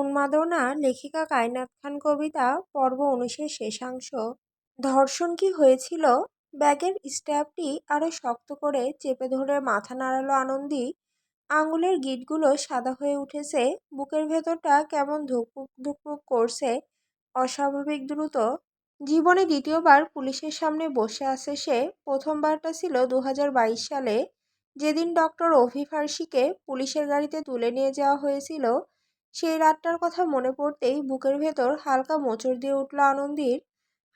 উন্মাদনা লেখিকা কায়নাত খান কবিতা পর্ব ১৯-এর শেষাংশ। ধর্ষণ কি হয়েছিল? ব্যাগের স্ট্র্যাপটি আরো শক্ত করে চেপে ধরে মাথা নাড়ালো আনন্দী। আঙুলের গিঁটগুলো সাদা হয়ে উঠেছে, বুকের ভেতরটা কেমন ধুকপুক ধুকপুক করছে অস্বাভাবিক দ্রুত। জীবনে দ্বিতীয়বার পুলিশের সামনে বসে আছে সে। প্রথমবারটা ছিল ২০২২ সালে, যেদিন ডক্টর অভি ফার্সিকে পুলিশের গাড়িতে তুলে নিয়ে যাওয়া হয়েছিল। সেই রাতটার কথা মনে পড়তেই বুকের ভেতর হালকা মোচড় দিয়ে উঠল আনন্দীর।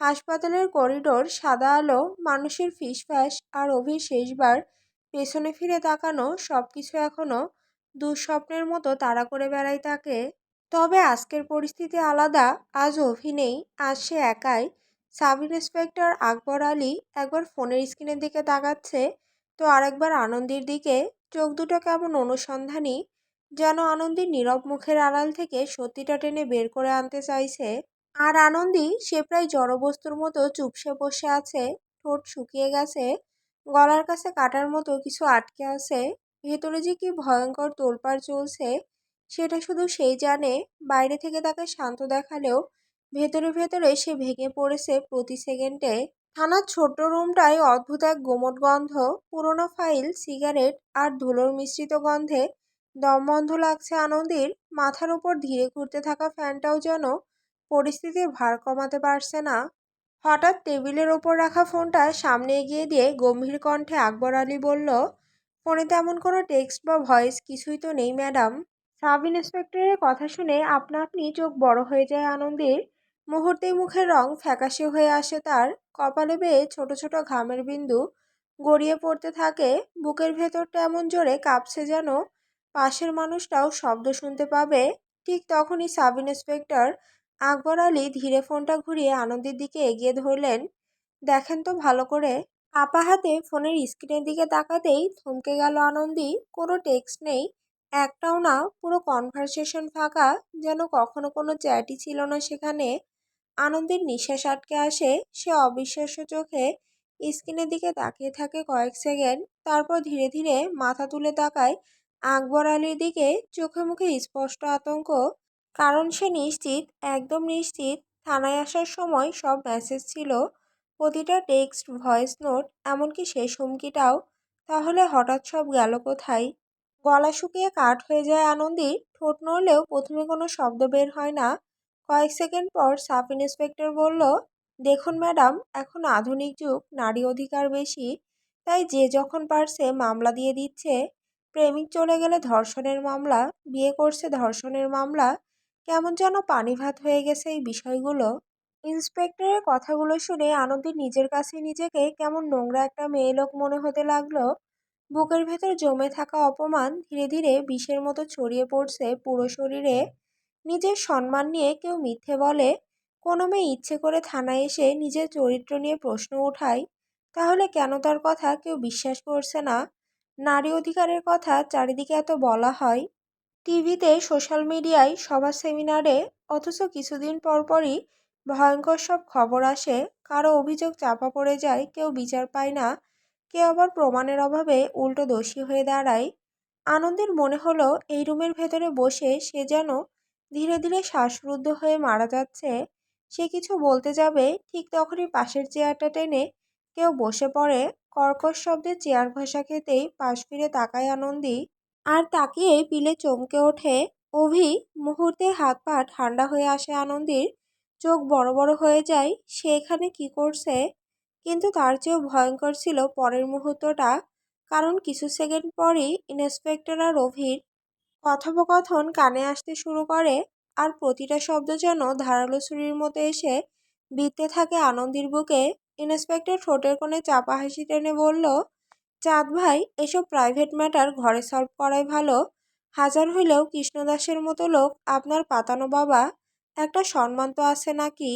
হাসপাতালের করিডোর, সাদা আলো, মানুষের ফিসফাস আর অভির শেষবার পেছনে ফিরে তাকানো, সবকিছু এখনো দুঃস্বপ্নের মতো তাড়া করে বেড়ায় তাকে। তবে আজকের পরিস্থিতি আলাদা। আজ অভি নেই, আজ সে একাই। সাব ইন্সপেক্টর আকবর আলী একবার ফোনের স্ক্রিনের দিকে তাকাচ্ছে, তো আরেকবার আনন্দীর দিকে। চোখ দুটো কেমন অনুসন্ধানী, যেন আনন্দীর নীরব মুখের আড়াল থেকে সত্যিটা টেনে বের করে আনতে চাইছে। আর আনন্দী, সে প্রায় জড়বস্তুর মতো চুপসে বসে আছে। ঠোঁট শুকিয়ে গেছে, গলার কাছে কাটার মতো কিছু আটকে আছে। ভেতরে যে কি ভয়ঙ্কর তোলপাড় চলছে সেটা শুধু সেই জানে। বাইরে থেকে তাকে শান্ত দেখালেও ভেতরে ভেতরে সে ভেঙে পড়েছে প্রতি সেকেন্ডে। থানার ছোট্ট রুমটায় অদ্ভুত এক গোমট গন্ধ, পুরোনো ফাইল, সিগারেট আর ধুলোর মিশ্রিত গন্ধে দম বন্ধ লাগছে আনন্দীর। মাথার উপর ধীরে ঘুরতে থাকা ফ্যানটাও যেন পরিস্থিতির ভার কমাতে পারছে না। হঠাৎ টেবিলের ওপর রাখা ফোনটা সামনে এগিয়ে দিয়ে গম্ভীর কণ্ঠে আকবর আলী বলল, ফোনে তেমন কোনো টেক্সট বা ভয়েস কিছুই তো নেই ম্যাডাম। সাব ইন্সপেক্টরের কথা শুনে আপনা আপনি চোখ বড় হয়ে যায় আনন্দীর। মুহূর্তেই মুখের রং ফ্যাকাশে হয়ে আসে তার। কপালে বেয়ে ছোট ছোট ঘামের বিন্দু গড়িয়ে পড়তে থাকে। বুকের ভেতরটা এমন জোরে কাঁপছে যেন পাশের মানুষটাও শব্দ শুনতে পাবে। ঠিক তখনই সাব ইন্সপেক্টর আকবর আলী ধীরে ফোনটা ঘুরিয়ে আনন্দীর দিকে এগিয়ে ধরলেন। দেখেন তো ভালো করে। আপা হাতে ফোনের স্ক্রিনের দিকে তাকাতেই থমকে গেল আনন্দী। কোনো টেক্সট নেই, একটাও না। পুরো কনভারসেশন ফাঁকা, যেন কখনো কোনো চ্যাটই ছিল না সেখানে। আনন্দীর নিঃশ্বাস আটকে আসে। সে অবিশ্বাস্য চোখে স্ক্রিনের দিকে তাকিয়ে থাকে কয়েক সেকেন্ড, তারপর ধীরে ধীরে মাথা তুলে তাকায় আকবর আলীর দিকে। চোখে মুখে স্পষ্ট আতঙ্ক, কারণ সে নিশ্চিত, একদম নিশ্চিত, থানায় আসার সময় সব মেসেজ ছিল, প্রতিটা টেক্সট, ভয়েস নোট, এমনকি শেষ হুমকিটাও। তাহলে হঠাৎ সব গেল কোথায়? গলা শুকিয়ে কাঠ হয়ে যায় আনন্দীর। ঠোঁট নড়লেও প্রথমে কোনো শব্দ বের হয় না। কয়েক সেকেন্ড পর সাব ইন্সপেক্টর বলল, দেখুন ম্যাডাম, এখন আধুনিক যুগ, নারী অধিকার বেশি, তাই যে যখন পারছে মামলা দিয়ে দিচ্ছে। প্রেমিক চলে গেলে ধর্ষণের মামলা, বিয়ে করছে ধর্ষণের মামলা। কেমন যেন পানি ভাত হয়ে গেছে এই বিষয়গুলো। ইন্সপেক্টরের কথাগুলো শুনে আনন্দী নিজের কাছে নিজেকে কেমন নোংরা একটা মেয়েলোক মনে হতে লাগলো। বুকের ভেতর জমে থাকা অপমান ধীরে ধীরে বিষের মতো ছড়িয়ে পড়ছে পুরো শরীরে। নিজের সম্মান নিয়ে কেউ মিথ্যে বলে, কোনো মেয়ে ইচ্ছে করে থানায় এসে নিজের চরিত্র নিয়ে প্রশ্ন ওঠায়, তাহলে কেন তার কথা কেউ বিশ্বাস করছে না? নারী অধিকারের কথা চারিদিকে এত বলা হয়, টিভিতে, সোশ্যাল মিডিয়ায়, সভা সেমিনারে, অথচ কিছুদিন পরপরই ভয়ঙ্কর সব খবর আসে। কারো অভিযোগ চাপা পড়ে যায়, কেউ বিচার পায় না, কেউ আবার প্রমাণের অভাবে উল্টো দোষী হয়ে দাঁড়ায়। আনন্দের মনে হলো এই রুমের ভেতরে বসে সে যেন ধীরে ধীরে শ্বাসরুদ্ধ হয়ে মারা যাচ্ছে। সে কিছু বলতে যাবে, ঠিক তখনই পাশের চেয়ারটা টেনে কেউ বসে পড়ে। কর্কশ শব্দে চেয়ার ঘষা খেতেই পাশ ফিরে তাকায় আনন্দী, আর তাকিয়ে পিলে চমকে ওঠে অভি। মুহূর্তে হাত পা ঠান্ডা হয়ে আসে আনন্দীর, চোখ বড় বড় হয়ে যায়। সে এখানে কি করছে? কিন্তু তার চেয়েও ভয়ঙ্কর ছিল পরের মুহূর্তটা, কারণ কিছু সেকেন্ড পরই ইন্সপেক্টর আর অভির কথোপকথন কানে আসতে শুরু করে। আর প্রতিটা শব্দ যেন ধারালো ছুরির মতো এসে বিঁধতে থাকে আনন্দীর বুকে। ইন্সপেক্টর ঠোঁটের কোণে চাপা হাসি টেনে বলল, চাঁদ ভাই, এসব প্রাইভেট ম্যাটার ঘরে সলভ করাই ভালো। হাজার হইলেও কৃষ্ণদাসের মতো লোক আপনার পাতানো বাবা, একটা সম্মান তো আছে নাকি?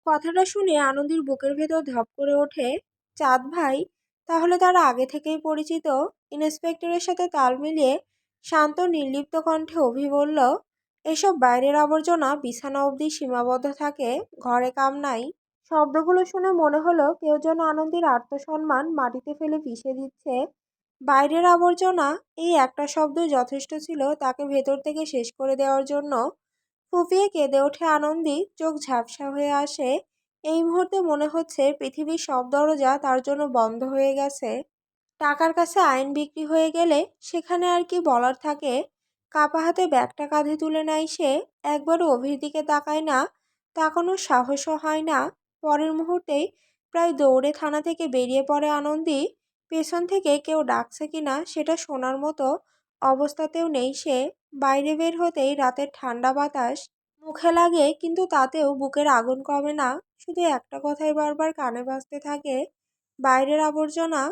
কথাটা শুনে আনন্দীর বুকের ভেতর ধপ করে ওঠে। চাঁদ ভাই? তাহলে তারা আগে থেকেই পরিচিত? ইন্সপেক্টরের সাথে তাল মিলিয়ে শান্ত নির্লিপ্ত কণ্ঠে অভি বলল, এসব বাইরের আবর্জনা বিছানা অবধি সীমাবদ্ধ থাকে, ঘরে কাম নাই। শব্দগুলো শুনে মনে হলো কেউ যেন আনন্দীর আত্মসম্মান মাটিতে ফেলে পিষে দিচ্ছে। বাইরের আবর্জনা, এই একটা শব্দই যথেষ্ট ছিল তাকে ভেতর থেকে শেষ করে দেওয়ার জন্য। ফুপিয়ে কেঁদে ওঠে আনন্দী, চোখ ঝাপসা হয়ে আসে। এই মুহূর্তে মনে হচ্ছে পৃথিবীর সব দরজা তার জন্য বন্ধ হয়ে গেছে। টাকার কাছে আইন বিক্রি হয়ে গেলে সেখানে আর কি বলার থাকে। কাপা হাতে ব্যাগটা কাঁধে তুলে নেয় সে। একবারও অভির দিকে তাকায় না, তাকানোর সাহসও হয় না। পরের মুহূর্তেই প্রায় দৌড়ে থানা থেকে বেরিয়ে পড়ে আনন্দী। পেছন থেকে কেউ ডাকছে কিনা সেটা শোনার মতো অবস্থাতেও নেই সে। বাইরে বের হতেই রাতের ঠান্ডা বাতাস মুখে লাগে, কিন্তু তাতেও বুকের আগুন কমে না। শুধু একটা কথাই বারবার কানে বাজতে থাকে, বাইরের আবর্জনা।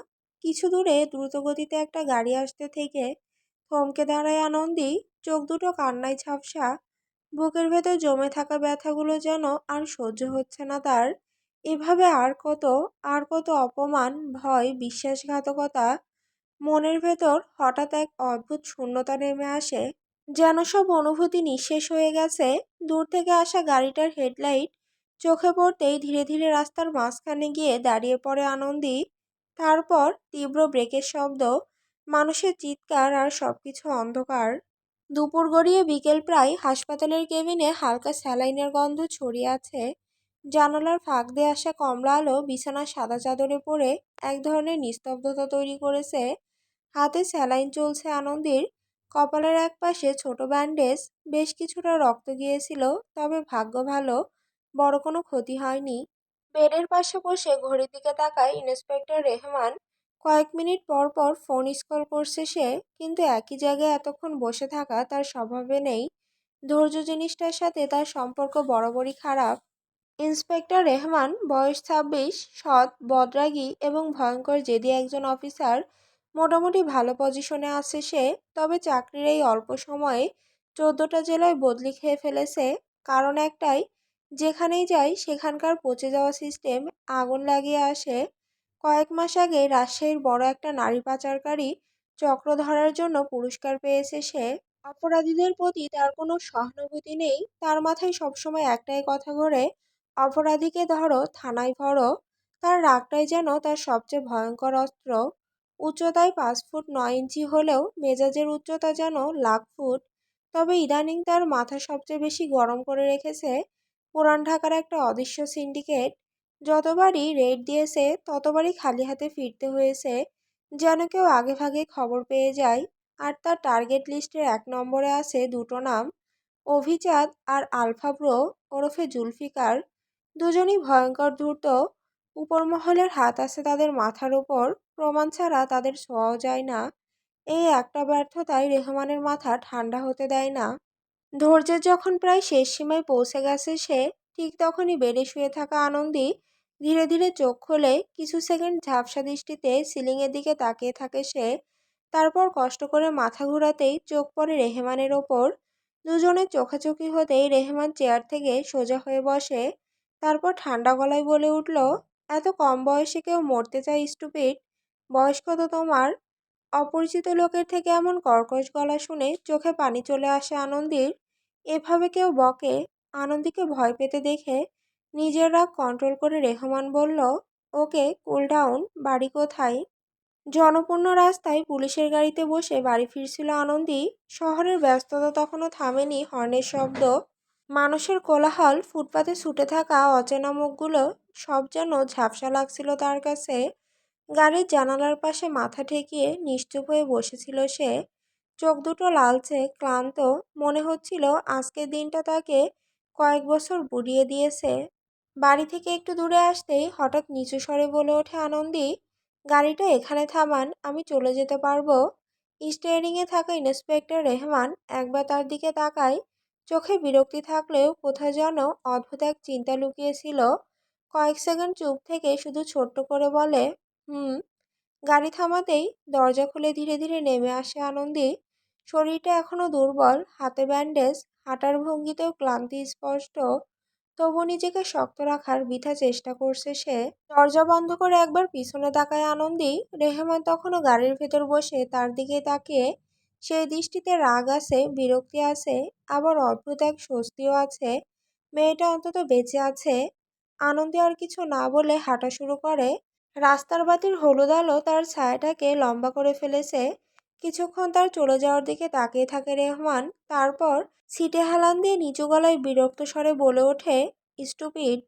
কিছু দূরে দ্রুতগতিতে একটা গাড়ি আসতে থেকে থমকে দাঁড়ায় আনন্দী, চোখ দুটো কান্নায় ঝাপসা। বুকের ভেতর জমে থাকা ব্যথাগুলো যেন আর সহ্য হচ্ছে না তার। এভাবে আর কত অপমান, ভয়, বিশ্বাসঘাতকতা। মনের ভেতর হঠাৎ এক অদ্ভুত শূন্যতা নেমে আসে, যেন সব অনুভূতি নিঃশেষ হয়ে গেছে। দূর থেকে আসা গাড়িটার হেডলাইট চোখে পড়তেই ধীরে ধীরে রাস্তার মাঝখানে গিয়ে দাঁড়িয়ে পড়ে আনন্দী। তারপর তীব্র ব্রেকের শব্দ, মানুষের চিৎকার, আর সবকিছু অন্ধকার। দুপুর গড়িয়ে বিকেল প্রায়। হাসপাতালের কেবিনে হালকা স্যালাইনের গন্ধ ছড়িয়ে আছে। জানালার ফাঁক দিয়ে আসা কমলা আলো বিছানার সাদা চাদরে পড়ে এক ধরনের নিস্তব্ধতা তৈরি করেছে। হাতে স্যালাইন চলছে আনন্দীর। কপালের এক পাশে ছোট ব্যান্ডেজ, বেশ কিছুটা রক্ত গিয়েছিল, তবে ভাগ্য ভালো, বড় কোনো ক্ষতি হয়নি। বেডের পাশে বসে ঘড়ির দিকে তাকায় ইন্সপেক্টর রেহমান। কয়েক মিনিট পর পর ফোন স্কল করছে সে, কিন্তু একই জায়গায় এতক্ষণ বসে থাকা তার স্বভাবে নেই। ধৈর্য জিনিসটার সাথে তার সম্পর্ক বরাবরই খারাপ। ইন্সপেক্টর রেহমান, বয়স 26, সৎ, বদরাগী এবং ভয়ঙ্কর জেদি একজন অফিসার। মোটামুটি ভালো পজিশনে আছে সে, তবে চাকরির এই অল্প সময়ে 14টা জেলায় বদলি খেয়ে ফেলেছে। কারণ একটাই, যেখানেই যায় সেখানকার পচে যাওয়া সিস্টেম আগুন লাগিয়ে আসে। কয়েক মাস আগে রাজশাহীর বড় একটা নারী পাচারকারী চক্র ধরার জন্য পুরস্কার পেয়েছে সে। অপরাধীদের প্রতি তার কোনো সহানুভূতি নেই, তার মাথায় সবসময় একটাই কথা ঘোরে, অপরাধীকে ধরো, থানায় ভরো। তার রাগটাই যেন তার সবচেয়ে ভয়ঙ্কর অস্ত্র। উচ্চতায় 5 ফুট 9 ইঞ্চি হলেও মেজাজের উচ্চতা যেন লাখ ফুট। তবে ইদানিং তার মাথা সবচেয়ে বেশি গরম করে রেখেছে পুরান ঢাকার একটা অদৃশ্য সিন্ডিকেট। যতবারই রেড দিয়েছে ততবারই খালি হাতে ফিরতে হয়েছে, যেন কেউ আগে ভাগে খবর পেয়ে যায়। আর তার টার্গেট লিস্টের 1 নম্বরে আছে দুটো নাম, অভিজাত আর আলফা ব্রো ওরফে জুলফিকার। দুজনই ভয়ঙ্কর ধূর্ত। উপরমহলের হাত আছে তাদের মাথার উপর, প্রমাণ ছাড়া তাদের ছোঁয়াও যায় না। এই একটা ব্যর্থতাই রেহমানের মাথা ঠান্ডা হতে দেয় না। ধৈর্যের যখন প্রায় শেষ সীমায় পৌঁছে গেছে সে, ঠিক তখনই বেডে শুয়ে থাকা আনন্দী ধীরে ধীরে চোখ খোলে। কিছু সেকেন্ড ঝাপসা দৃষ্টিতে সিলিংয়ের দিকে তাকিয়ে থাকে সে। তারপর কষ্ট করে মাথা ঘোরাতেই চোখ পড়ে রেহমানের ওপর। দুজনের চোখাচোখি হতেই রেহমান চেয়ার থেকে সোজা হয়ে বসে। তারপর ঠান্ডা গলায় বলে উঠল, এত কম বয়সে কেউ মরতে চায় স্টুপিড? বয়স কত তোমার? অপরিচিত লোকের থেকে এমন কর্কশ গলা শুনে চোখে পানি চলে আসে আনন্দীর। এভাবে কেউ বকে? আনন্দীকে ভয় পেতে দেখে নিজের রাগ কন্ট্রোল করে রেহমান বলল, ওকে, কুল ডাউন। বাড়ি কোথায়? জনপূর্ণ রাস্তায় পুলিশের গাড়িতে বসে বাড়ি ফিরছিল আনন্দী। শহরের ব্যস্ততা তখনও থামেনি, হর্নের শব্দ, মানুষের কোলাহল, ফুটপাতে ছুটে থাকা অচেনা মুখগুলো, সব যেন ঝাপসা লাগছিল তার কাছে। গাড়ির জানালার পাশে মাথা ঠেকিয়ে নিশ্চুপ হয়ে বসেছিল সে। চোখ দুটো লালচে, ক্লান্ত। মনে হচ্ছিল আজকের দিনটা তাকে কয়েক বছর বুড়িয়ে দিয়েছে। বাড়ি থেকে একটু দূরে আসতেই হঠাৎ নিচু স্বরে বলে ওঠে আনন্দী, গাড়িটা এখানে থামান, আমি চলে যেতে পারবো। স্টিয়ারিংয়ে থাকা ইন্সপেক্টর রেহমান একবার তার দিকে তাকায়। চোখে বিরক্তি থাকলেও কোথায় যেন অদ্ভুত এক চিন্তা লুকিয়েছিল। কয়েক সেকেন্ড চুপ থেকে শুধু ছোট্ট করে বলে, হুম। গাড়ি থামাতেই দরজা খুলে ধীরে ধীরে নেমে আসে আনন্দী। শরীরটা এখনো দুর্বল, হাতে ব্যান্ডেজ, হাঁটার ভঙ্গিতেও ক্লান্তি স্পষ্ট। তবু নিজেকে শক্ত রাখার বৃথা চেষ্টা করছে সে। দরজা বন্ধ করে একবার পিছনে তাকায় আনন্দী। রেহমান তখনও গাড়ির ভেতর বসে তার দিকে তাকিয়ে। সেই দৃষ্টিতে রাগ আছে, বিরক্তি আছে, আবার অদ্ভুত এক স্বস্তিও আছে। মেয়েটা অন্তত বেঁচে আছে। আনন্দী আর কিছু না বলে হাঁটা শুরু করে। রাস্তার বাতির হলুদ আলো তার ছায়াটাকে লম্বা করে ফেলেছে। কিছুক্ষণ তার চলে যাওয়ার দিকে তাকিয়ে থাকে রেহমান। তারপর সিটে হেলান দিয়ে নিচু গলায় বিরক্ত স্বরে বলে ওঠে, স্টুপিড।